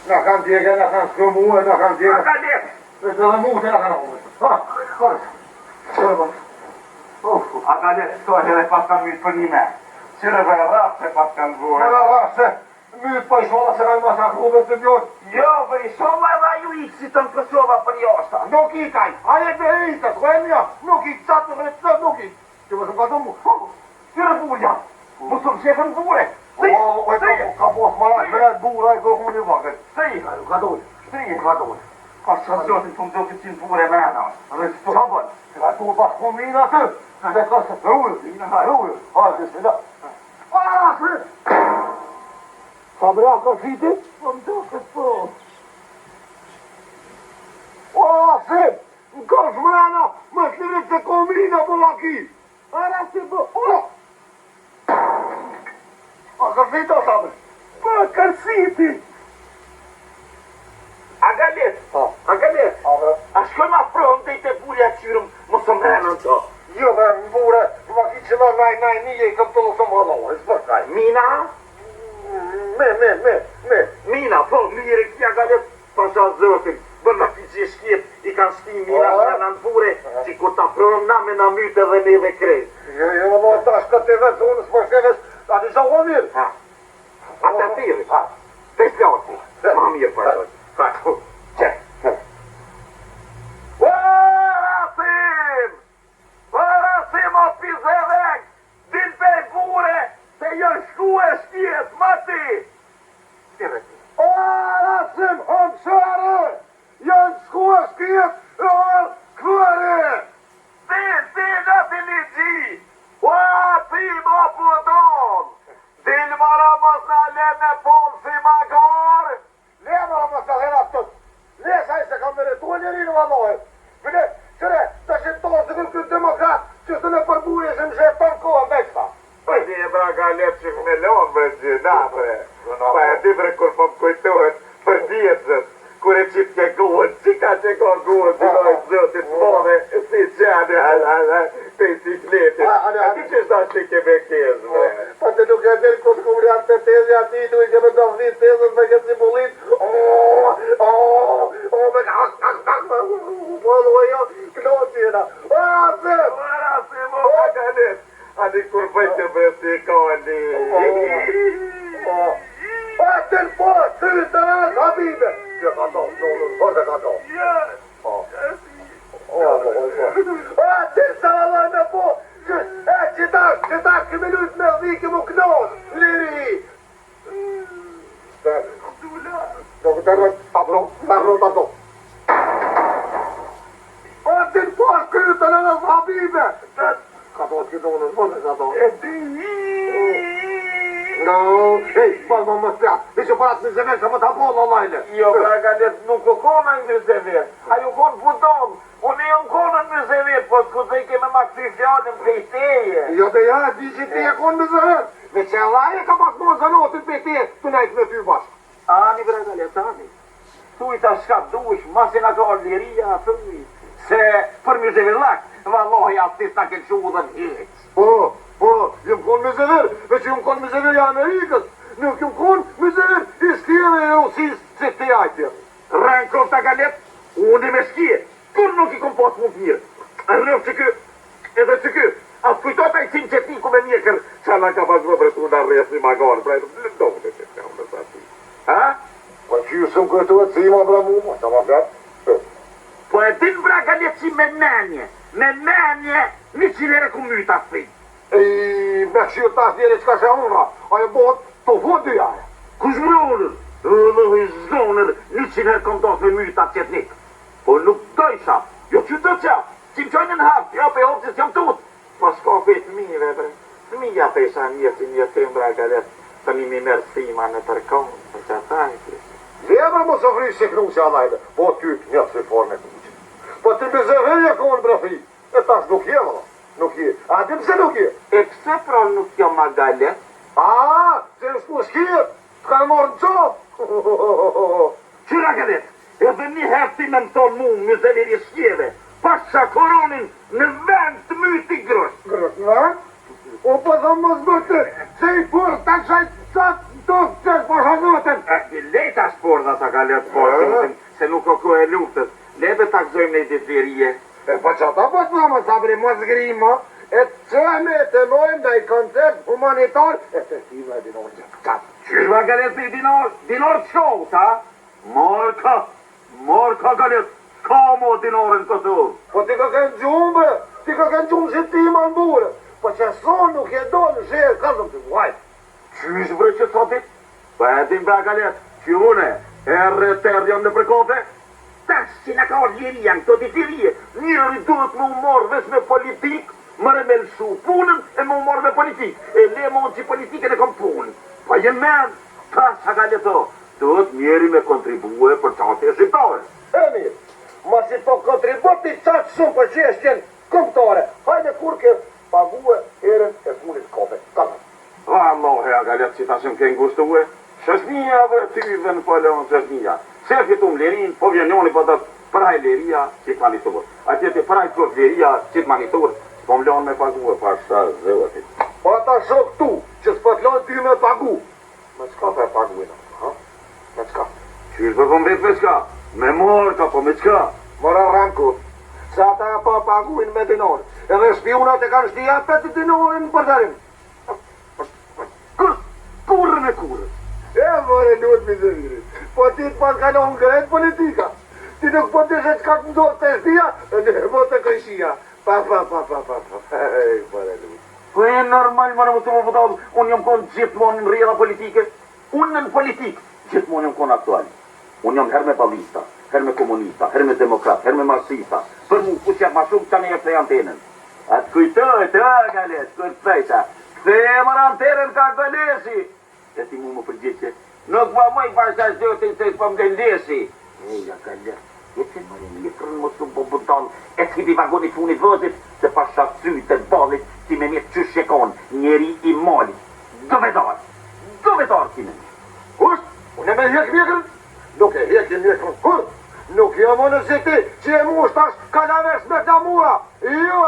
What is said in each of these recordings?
Na kanë djegë, na kanë skëmuë, na kanë djegë. A ka letë? Dhe dhe mu të na kanë omët. A ka letë të edhe pas kanë mytë për një me. Qire dhe rrasë se pas kanë vore. Në rrasë, mytë për i shola se kanë masakruve të vjotë. Jo, për i shola edhe ju ikë si të në Kosova për joshta. Nuk i kaj, aje të rejtë, të kojnë nuk i qatë të rejtë, nuk i. Që më shumë ka të mu. Qire bulja, mu shumë shefën vore. Ka posë maraj, vetë bura i kërku një vakët. Si, ka dojë. Ka dojë. Ka shëzotin të më do të qinë vore me në. Rështu ka bënë. Ka tu pas komina të. Dhe ka se rujë. Hajde, se da. Arasë! Sa brea ka fiti? Po më do këtë po. Arasë! Në kosh mrena, më shlirit se komina po laki. Arasë po. A kërfiti o sabër? Po, kërfiti. A galet? A galet? A shkoj ma pronë të i të bulja qyrëm më së mrenë në të. Jo, me më bure, më ki që në naj nije i kam të lësë më hallohet, s'për kaj. Mina? Me. Mina, po, mire kja galet, pasha zëtin. Bërë në ki që i shkjet, i kanë shti mina në në bure, që kur ta pronë na me në myte dhe neve krejt. Jo, no, tash këtë e vetë zonës për sheves, a të shohë mirë. A të tiri, të shkjati, ma mirë për dojtë. Qe. Rasim o pizevek, din për bure, se jën shku e shkjet, mati. Rasim, hëmshare, jën shku e shkjet, kërë. Din, atë një gji. Rasim o pudon, din mara mos në lene polë si magar. Le mara mos në hera tët, le saj se kam meretu e njëri në valohet. Vile, qëre, të shqiptohë se këtë demokrat, që së në përbuje që më shetë për kohë me këta. Pa di e bra galet që me leon bre gjina bre. Pa e di bre kur po më kujtohet për djetëzët. Kur e qitë ke gohën, qika që ka gohën, që dojë zëtit mone, si qane, të i cikletit. A ti që shda që ke me kezë bre? Pa të nuk e del kur kumri atë të tezë ati, du i ke me dofni tezët me këtë simulit. Me Rasim o galet. Ani kur bëjtë bre si koni. Atën po, të të rësë habibe. Që ka to, në ka to. Atën sa vëllaj me po, që tash, këmë lujtë me dhikë më knonë, liri. Tablo. Atën po, këtë të rësë habibe. Ka to që donë, ka to. E di. No, hej, palma më spjat, ishë parat në zemer që më të bolla lajle. Jo, bra galet, nuk u kona në zemer, a ju konë budon, unë e unë kona në zemer, po s'ku të i keme ma kësi fjallën për i teje. Jo dhe ja, di që ti e konë në zemer, me që e laje ka pas më zanotin për teje, të najtë me ty bashkë. Ani, bra galet, ani, tu i ta shka dush, masi nga ka liria, thuj, se për më zemer lak, vallohi atis ta ke shu dhe në Po, jëmë konë me zever, veç jëmë konë me zever i Amerikës, nuk jëmë konë me zever i stjeve e Rusisë që të jajtje. Rënkov të galet, unë me shkje, kur nuk i kom posë mund mirë. Rëv që kë, edhe që kë, a kujtot e i qimë që ti ku me mjekër, që në ka pas vëbre të nda rresë një magarë, pra e të blëndohë në që të në sa ti. Ha? Po që ju sëmë këtu e cima bra mu, ma që ma fjatë. Po e din bra galet që me menje, 100 lere ku myta s'pin. Me këshirë ta s'djeri qka se unra, a e bot të vot dy aje. Kush më unër? Në hizonër, 100 herë kom dos me myta qetnik. Po nuk dojsha, jo që të qa, që më qojnë në hapë, jo pe hopë që s'jam tut. Po s'ka pe t'mire, bre. T'mija pesha një të mbra galet, të një mi mërë thima në tërkonë, për që ata e kërë. Vjebra mos o frish që kru që alajde, po ty një si forme të uqë. Po të me zëverja konë bre fi, e tash nuk je vëlla. Nuk je. A di pse nuk je? E pse pra nuk jo ma galet? Se në shku shkjet, të kanë morë në qopë. Qyra galet, edhe një hefti me më tonë mu, mëzëveri shkjeve, pasha koronin në vend të myti grosh. Grosh, në? O po dhe mos bëtë, se i për të shajtë qatë Tuk qësë po shazotën. Leta shporda ta ka letë po, se nuk o kohë e luftës. Lebe ta këzojmë në i ditërirje. Po që ta po të mamë, sabri mos grimo, e të qëme të nojmë da i koncept humanitar, e të shqiva e dinor që të qatë. Qyshva galet për dinor të shohë, ta? Morka galet, ka mo dinorën këtu. Po ti ka kënë gjumë, ti ka kënë gjumë që ti ma në burë, po që son nuk e do në shërë, kazëm të muajtë. Qysh vre që sotit? Pa e din bra galet, që une, erre tërë jam në përkote? Tash që në ka orjeria në këto ditërie, njëri duhet më umorë vesh me politikë, më remelshu punën e më umorë me politikë, e le mund që politikën e kom punën. Pa jem men, tash që galet o, duhet njeri me kontribue për qatë e shqiptare. E mirë, ma si po kontributi qatë shumë për qeshtjen këmptare, hajde kur ke pague erën e punit kope, kazëm. Vallohi, a galet që ta shumë ke ngushtuhe, shëshnia dhe tyve në pëllonë shëshnia. Se fitum lirin, po vjen njoni po të praj liria që të manitur. A që të praj të liria që të manitur, s'po më lonë me pagu e pasha zëvëtit. Po ata shok tu, që s'po të lonë ty me pagu. Me qka për pagu e në, ha? Me qka? Qysh për po mbet me qka? Me morka, po me qka? Mora ranku, se ata po paguin me dinorë, edhe shpionat e kanë shtia 5 dinorin për darim. Kurën e kurën? E, more, lutë mizëri. Po ti të pas kalon grejt politika. Ti nuk po të shetë kak ndodhë të shtia, ne po të këshia. Pa. Ej, more, lutë. Po e normal, më në më të më vëtavë, unë jam konë gjithmonë në rrjedha politike. Unë në politikë, gjithmonë jam konë aktuali. Unë jam her me balista, her me komunista, her me demokrat, her me marxista. Për mu, ku që ma shumë që në jep të antenën. A të kujtoj, të galet, kujtëpejta. Këthe më në antenën ka gëlesi. E ti mu më përgjithë, nuk va mëj pasha zëtin se s'po më gëllesi. Eja galet, e që më në likrën më shumë po bëton, e që ti vagonit funit vëzit, se pasha sytë të balit, si me mjetë që shekon, njeri i mali. Dovedar ti me një. Kush? Unë e me hjek mjekën? Nuk e hjek mjekën, kur? Nuk jam në si ti, që e mu shtash kalavesh me flamura. Jo,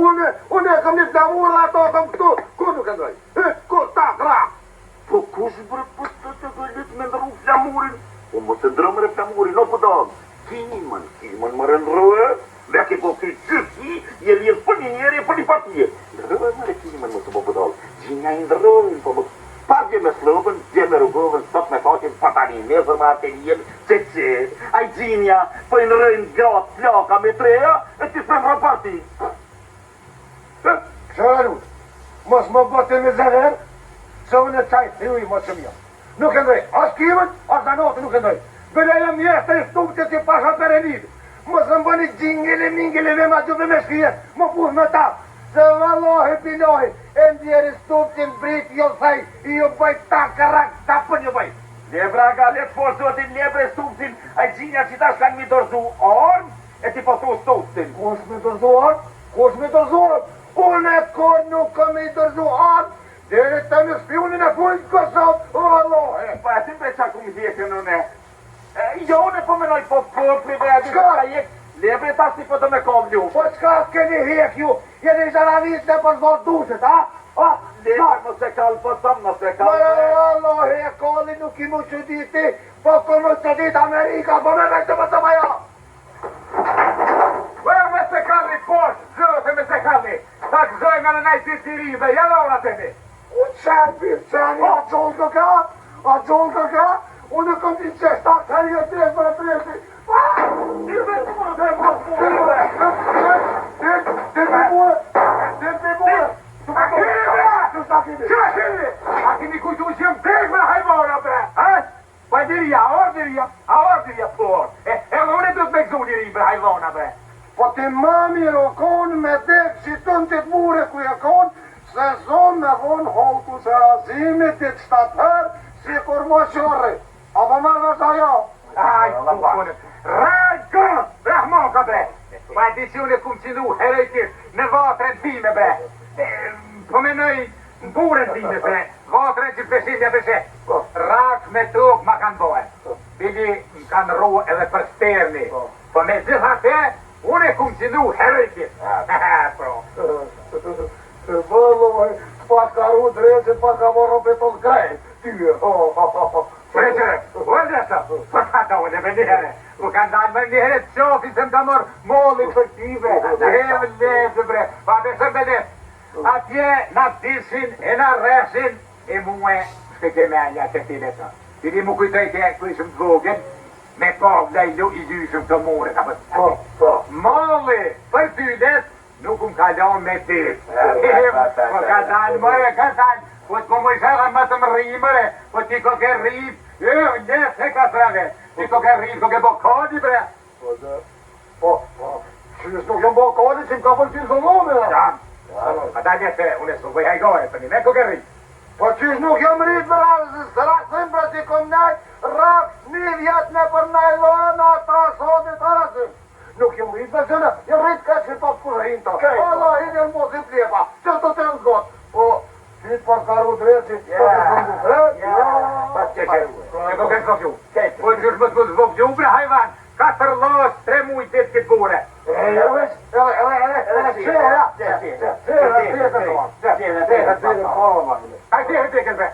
unë e kam një flamura dhe ato kam këtu. Kur nuk e ndoj? Kur ta kra? Po kush bre po të gëllit me ndru flamurin? Po më të ndrëmre flamurin, o pëdam. Kimën më rëndrëve, dhe ke po këtë qësi, je lirë për një njeri e për një partije. Ndrëve më re kimën më të po pëdam. Gjinja i ndrëvin, po më pargje me slëbën, gje me rrugovën, sot me fatin patanin, me zërma atelien, që, a i gjinja, po i nërëjnë gratë, plaka me treja, e ti s'me më parti. Shëra lutë, mos më bëte me zëherë, se unë e qaj të ju i më që mjë. Nuk e ndoj, as kimën, as danotë nuk e ndoj. Bële e mjesë të i stukë që si pasha për e lidë. Mos më bëni gjingele, mingele, me ma gjuve me shkije, më push me ta. Se vallohi, pilohi, e ndjeri stukë që në britë, jo thaj, i ju bëj ta kërak, ta për një bëj. Lebra galet po zotin lebre stuptin, a i gjinja që ta shkanë mi dorzu ormë, e ti po tu stuptin. Kush me dorzu ormë? Kush me dorzu ormë? Unë e kur nuk kam i dorzu ormë. Dere të në spionin e punit Kosovë, o vallohi. Pa e ti bre qa ku mi dhjekë në ne. Jo, ne po menoj po përpri bre adi Qka? Lebre ta si po të me kom lu. Po qka s'keni hek ju? Jeni zharavit në përzor dushit, ha? Lebre më se kalë, po tëmë më se kalë. Vallohi, e kolli nuk i mu që diti, po kur mu që dit Amerika, po me veç të më të maja. Me se kalli poshtë, zërëse me se kalli. Ta këzoj nga në najtë të rive, jelona të mi. U qenë, a gjollë ka? A gjollë ka? Unë kom t'i qeshtë, ta këri e tres për e tresi. A kemi kujtu që jem dek me hajvona, bre. Bajderia, orderia, por. E unë du të me këzu njëri, bre, hajvona, bre. Po ti mami o konë me dek që tënë të të mure ku e konë, se zonë me vonë holku se azimit të shtatër, si kur mo qërri. Apo me vështë ajo? Aj, kukone. Rajkën, brahmoka, bre. Pa e disione kumë qindu herejtit në vatren time, bre. Po menoj në buren time, bre. Vatren që peshimja peshe. Rak me tuk ma kanë bojë. Bili më kanë ru edhe për sterni. Po me gjitha te, unë e kumë qindu herejtit. Pro. Vëllohi, pa ka ru drejtë, pa ka morro beton krejt. ty. Preqere, ullësa, për ka da ullë me njëre, u ka ndalë me njëre të qofi se më da morë molli për tive, e më lezë bre, pa besëm me lesë, atje na dishin e na reshin, e muë shkete me anja që tine të. Tiri mu kujtoj të ku ishëm të vogën, me pavla i gjyshëm të mure, ka për molli për tynet, nuk më kalon me ty. Po ka dalë mëre, ka dalë. Po të më shara më të më rrimëre, po ti ko ke rrit, ne se ka srave, ti ko ke rrit, ko ke bo kodi bre. Po, qysh nuk jam bo kodi, që më ka përqysh do lome. A da një se, unë e s'u bëj hajgore, për një me ko ke rrit. Po qysh nuk jam rrit më rasim, pra që kom najt, rak, një vjet në për najlona, trasodit, rasim. Nuk jam rrit me zënë, jam rrit ka që pa përrin ta. Allah, hinë e në mozim plepa, që të të nëzgot. Po, ti pas karu drejtit, po të zëngu drejt, Pas që që, e ko ke s'vogju. Po qysh më të zvogju bre hajvan, 4 losh, 3 mujt të këtë bure. Kaj të hëtikët bre.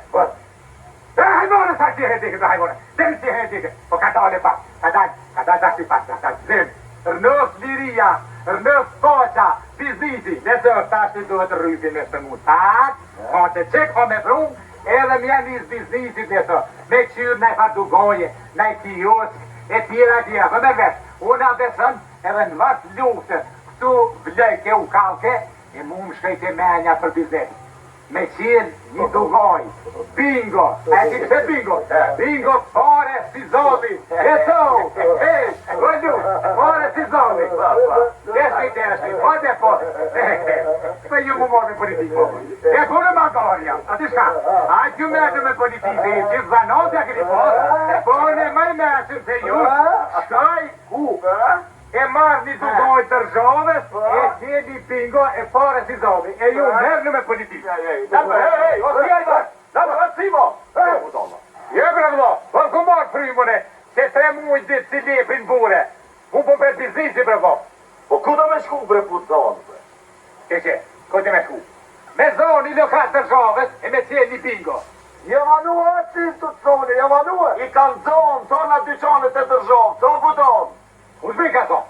Hajmone sa të hëtikët bre hajmone. Dem të hëtikët. Po ka dole pas. Ka dalë dashti pas. Ka zem. Rënës liria. Rënës poqa. Biznisi. Nëse është ashtë duhet rrypin me së mund. Ka të qek ho me prum. Edhe më janë njës biznisit nëse. Me qyrë nëj fardugoje. Nëj kiosk. E tjera tjera. Për me vesh. Unë a besën edhe në vatë luftës. Këtu vlejke u kalke. E mu më shkejte menja për biznes. Me qenë një dugoj, bingo, e ti këse bingo? Bingo fare si zoli, e to, vëllu, fare si zoli. Deshti, po dhe po, me ju mu morë me politikë, e punë ma gorja, ati shka, a që mërë me politikë, që zanotja këri po, e punë me mërësën se ju, shkaj ku, e marrë një dugoj të rëzhoves, e qeni bingo e fare si zoli, e ju mërë me politikë. O ti ajde, o Simo. Je bre vlo, po ku marrë frymone, se 3 mujt ditë si lepin bure, mu po për biznisi bre vlo. Po ku do me shku bre puton bre? Që, ku ti me shku? Me zoni lokat të rëzhoves e me qeni bingo. Jevanua aty të zoni, jevanua. I kanë zonë, tona dyqanet e dërzhovë, to budon. U shmi ka thonë,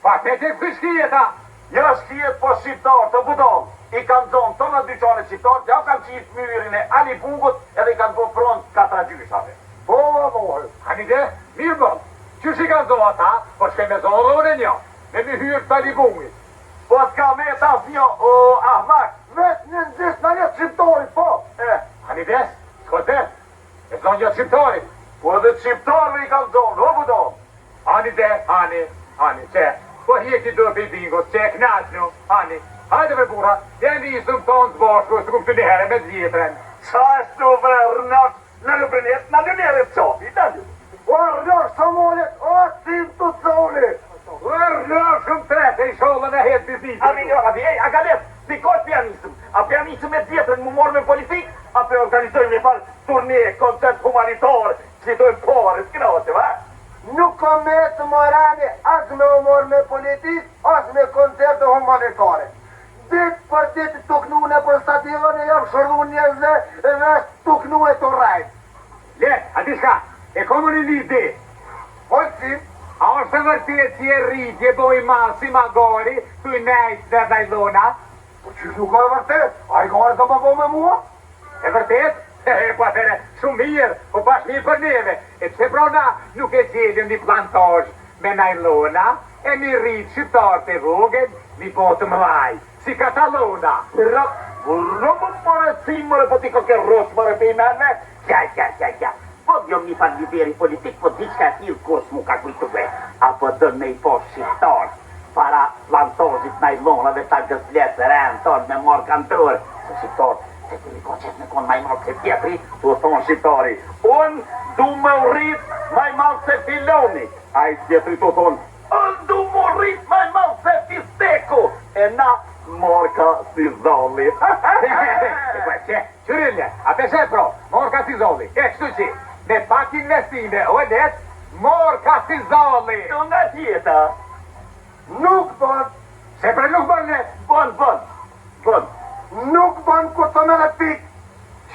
pa te që kësë shkijeta. Ja shkijet po shqiptar, të budon. I kanë zonë, tona dyqanet shqiptar, ja kanë qitë myrin e Ali Bungut edhe i kanë po front 4 gjyshave. Po, mohë. Hani dhe, mirë bon, që shi kanë zonë ata, po shke me zonë dhe një, me mi hyrë të Ali Bungit. Po t'ka me tas një, o Ahmak. Vetë një nëzisht në një shqiptori, po. Hani dhe, s'ko dhe, e zonë një shqiptari. Po edhe shqiptarve i kanë zonë, o budon. Hani dhe, hani, që, po hjeki do për bingo, që e knaqë nu, hani. Hajde me bura, janë njësëm tonë të bashku, së kumë të një herë me dhjetërën. Qa është të bre rënash, në lëbrenet, në lënere të qafi, në lënere. O, rënash të molet, o, tim të zoni. Rënash shumë tretë, i shollën e hetë biznisë. A galet, si kojtë pianistëm, a pianistëm e dhjetërën mu morë me politikë, a për organizojmë një farë turnie, koncert humanitarë, që dojmë pare, s'kënote, va? Nuk kom me të morani, as me umor me politikë, as me koncerte humanitare. Ditë për ditë tuknune për stadione, jam shërdu njëzve dhe tuknue të rajtë. Le, ati shka, e komu një ide. O, si? A është të vërtet që e rritje boj malë si magori, të i nejtë dhe najlona? Po që nuk e vërtet, a i gare të më po me mua? E vërtet? Po atëre, shumë mirë, po pash mirë për neve. E pse brona nuk e gjedim një plantaj me najlona, e një rritë shqiptar të vogën, një botë mëlaj, si Katalona. Rëmë mëre cimëre, po ti ko ke rësë mëre pe i mërme? Ja. Po dhjom një fan lideri politik, po diqka t'il kurs mu ka kujtuve. Apo dën me i posh shqiptar, para plantojit najlonave ta gëzletë rënë tonë me morë kantorë. Se shqiptar, se të një koqet me konë maj malë se tjetëri, tu thonë shqiptari. Unë du me rrit maj malë se filoni. A i tjetëri tu thonë, unë du me rrit maj malë se fisteku. E na morka si zoli. E pa që, qërillë, a peshe pro, morka si zoli. E kështu që, me pak investime, o let, morka si zoli. Tu nga tjeta. Nuk bën, Se për nuk bën let, Bën. nuk bën kur të mene pik.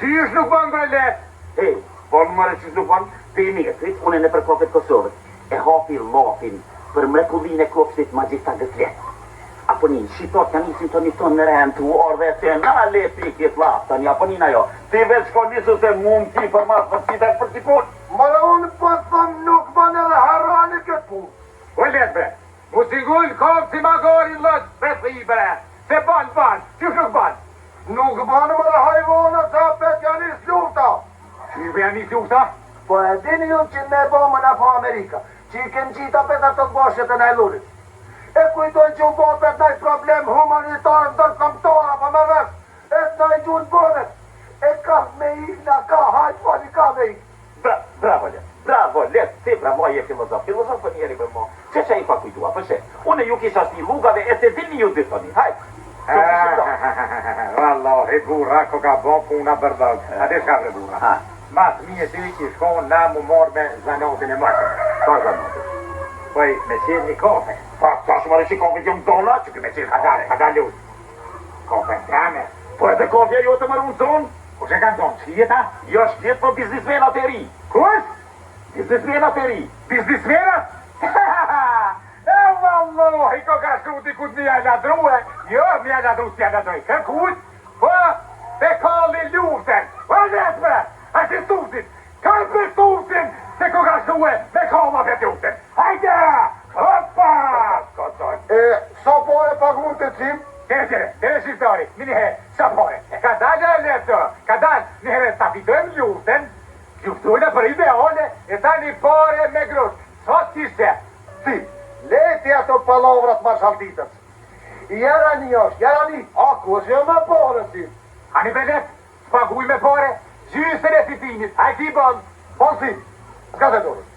qysh nuk bën për let, Hej, po më që zupon, të i mirësit, unë në përkofet Kosovës, e hapi lafin për mrekullin e kopshtit magjista gëtlet. Apo një, shqitot ka nisin të një tonë në rend të orë se na le pikjet lafë, tani apo një ajo. Ti veç ko nisu se mund ti për mas për qitet për ti pun. Mërë unë po thëmë nuk banë edhe harani këtë punë. O let bre, mu sigull kom si magorin lët, bre i bre, se ban, që nuk ban? Nuk banë më dhe hajvona sa pet janë isë lufta. Që i janë isë lufta? Po e dini ju që ne bomë në po Amerika, që i kemë qita peta të boshet e najlurit. E kujtojnë që u bo pet nëjë problem humanitarë ndërkomtora pa me vesh, e të nëjë gjurë bënet. E ka me ikna, ka hajtë fali, ka me ikna. Bravo, let, ti bravo je filozof për njeri për mo. Që i pa kujtua, përshe, une ju kisha shti lugave e se dini ju ditoni, hajtë. Wallahi burra, ko ka bo puna bërdog. A dhe shka bre burra? Mas mije ty që shkon na mu morë me zanotin e mërë. Ka zanotin? Poj, me qenë një kafe. Pa, sa shumë arë që kafe që më dona, që këme qenë kafe. A da lusë. Kafe në trame. Po edhe kafja jo të mërë unë zonë? Ku që kanë zonë, qjeta? Jo shkjet po biznismenat e ri. Kus? Biznismenat e ri. Biznismenat? E vallohi, ko ka shku t'i kut mija ladruhe. Jo, mija ladru s'ja ladruhe. Kërkut? Po, te kalli luften. Po, letme, a që stuftin. Ka për stuftin, se ko ka shku me kama për luften. Hajde! Hoppa! Sa pore pagun të cim? Tere shqiptari, minihe, sa pore. Ka dalë e lepto, ka dalë, njëherë ta fitojmë luften, luftojnë për ideale, e ta një pare me grush. Sot kishte. Si, leti ato palovrat marshalditës. Jarani është, jarani, ako është jo me pore si. Hani belet, paguj me pare, gjysën e fitimit, hajti bon. Po si, s'ka të dorës.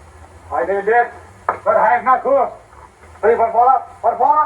Hajde let, për hajt nga kus. Për para,